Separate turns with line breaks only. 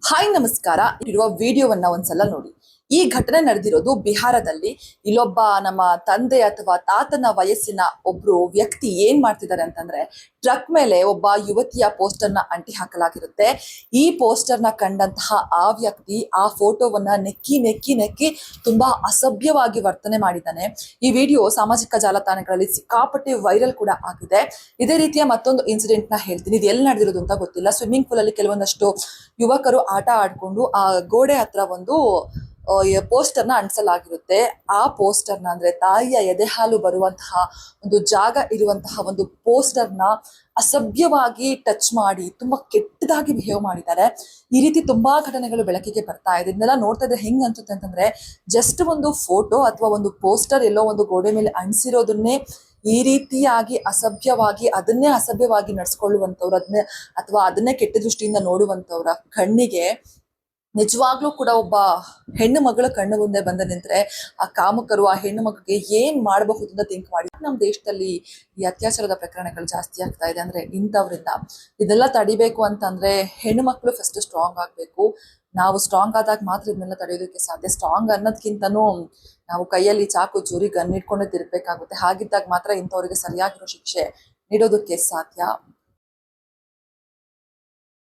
Hi ನಮಸ್ಕಾರ. ಇರುವ ವಿಡಿಯೋವನ್ನ ಒಂದ್ಸಲ ನೋಡಿ. ಈ ಘಟನೆ ನಡೆದಿರೋದು ಬಿಹಾರದಲ್ಲಿ. ಇಲ್ಲೊಬ್ಬ ನಮ್ಮ ತಂದೆ ಅಥವಾ ತಾತನ ವಯಸ್ಸಿನ ಒಬ್ರು ವ್ಯಕ್ತಿ ಏನ್ ಮಾಡ್ತಿದ್ದಾರೆ ಅಂತಂದ್ರೆ, ಟ್ರಕ್ ಮೇಲೆ ಒಬ್ಬ ಯುವತಿಯ ಪೋಸ್ಟರ್ ನ ಅಂಟಿ ಹಾಕಲಾಗಿರುತ್ತೆ. ಈ ಪೋಸ್ಟರ್ ನ ಕಂಡಂತಹ ಆ ವ್ಯಕ್ತಿ ಆ ಫೋಟೋವನ್ನ ನೆಕ್ಕಿ ನೆಕ್ಕಿ ನೆಕ್ಕಿ ತುಂಬಾ ಅಸಭ್ಯವಾಗಿ ವರ್ತನೆ ಮಾಡಿದ್ದಾನೆ. ಈ ವಿಡಿಯೋ ಸಾಮಾಜಿಕ ಜಾಲತಾಣಗಳಲ್ಲಿ ಸಿಕ್ಕಾಪಟ್ಟೆ ವೈರಲ್ ಕೂಡ ಆಗಿದೆ. ಇದೇ ರೀತಿಯ ಮತ್ತೊಂದು ಇನ್ಸಿಡೆಂಟ್ ನ ಹೇಳ್ತೀನಿ. ಇದು ಎಲ್ಲಿ ನಡೆದಿರೋದು ಅಂತ ಗೊತ್ತಿಲ್ಲ. ಸ್ವಿಮ್ಮಿಂಗ್ ಪೂಲ್ ಅಲ್ಲಿ ಕೆಲವೊಂದಷ್ಟು ಯುವಕರು ಆಟ ಆಡ್ಕೊಂಡು ಆ ಗೋಡೆ ಹತ್ರ ಒಂದು ಪೋಸ್ಟರ್ ನ ಅಂಟಿಸಲಾಗಿರುತ್ತೆ. ಆ ಪೋಸ್ಟರ್ ನ ಅಂದ್ರೆ ತಾಯಿಯ ಎದೆ ಹಾಲು ಬರುವಂತಹ ಒಂದು ಜಾಗ ಇರುವಂತಹ ಒಂದು ಪೋಸ್ಟರ್ ನ ಅಸಭ್ಯವಾಗಿ ಟಚ್ ಮಾಡಿ ತುಂಬಾ ಕೆಟ್ಟದಾಗಿ ಬಿಹೇವ್ ಮಾಡಿದ್ದಾರೆ. ಈ ರೀತಿ ತುಂಬಾ ಘಟನೆಗಳು ಬೆಳಕಿಗೆ ಬರ್ತಾ ಇದೆ. ಇದನ್ನೆಲ್ಲ ನೋಡ್ತಾ ಇದ್ರೆ ಹೆಂಗ್ ಅನ್ಸುತ್ತೆ ಅಂತಂದ್ರೆ, ಜಸ್ಟ್ ಒಂದು ಫೋಟೋ ಅಥವಾ ಒಂದು ಪೋಸ್ಟರ್ ಎಲ್ಲೋ ಒಂದು ಗೋಡೆ ಮೇಲೆ ಅಂಟಿಸಿರೋದನ್ನೇ ಈ ರೀತಿಯಾಗಿ ಅಸಭ್ಯವಾಗಿ ಅದನ್ನೇ ಅಸಭ್ಯವಾಗಿ ನಡ್ಸ್ಕೊಳ್ಳುವಂತವ್ರು, ಅದನ್ನೇ ಕೆಟ್ಟ ದೃಷ್ಟಿಯಿಂದ ನೋಡುವಂತವ್ರ ಕಣ್ಣಿಗೆ ನಿಜವಾಗ್ಲೂ ಕೂಡ ಒಬ್ಬ ಹೆಣ್ಣು ಮಗಳ ಕಣ್ಣು ಮುಂದೆ ಬಂದ ನಿಂತ್ರೆ ಆ ಕಾಮಕರು ಆ ಹೆಣ್ಣು ಮಗಳಿಗೆ ಏನ್ ಮಾಡಬಹುದು ಅಂತ ಥಿಂಕ್ ಮಾಡಿ. ನಮ್ಮ ದೇಶದಲ್ಲಿ ಈ ಅತ್ಯಾಚಾರದ ಪ್ರಕರಣಗಳು ಜಾಸ್ತಿ ಆಗ್ತಾ ಇದೆ. ಅಂದ್ರೆ ಇಂಥವ್ರಿಂದ ಇದೆಲ್ಲ ತಡಿಬೇಕು ಅಂತಂದ್ರೆ ಹೆಣ್ಣು ಮಕ್ಕಳು ಫಸ್ಟ್ ಸ್ಟ್ರಾಂಗ್ ಆಗ್ಬೇಕು. ನಾವು ಸ್ಟ್ರಾಂಗ್ ಆದಾಗ ಮಾತ್ರ ಇದನ್ನೆಲ್ಲ ತಡೆಯೋದಕ್ಕೆ ಸಾಧ್ಯ. ಸ್ಟ್ರಾಂಗ್ ಅನ್ನೋದಕ್ಕಿಂತನೂ ನಾವು ಕೈಯಲ್ಲಿ ಚಾಕು ಚೂರಿ ಗನ್ ಇಟ್ಕೊಂಡೇ ತಿರ್ಬೇಕಾಗುತ್ತೆ. ಹಾಗಿದ್ದಾಗ ಮಾತ್ರ ಇಂಥವ್ರಿಗೆ ಸರಿಯಾಗಿರೋ ಶಿಕ್ಷೆ ನೀಡೋದಕ್ಕೆ ಸಾಧ್ಯ.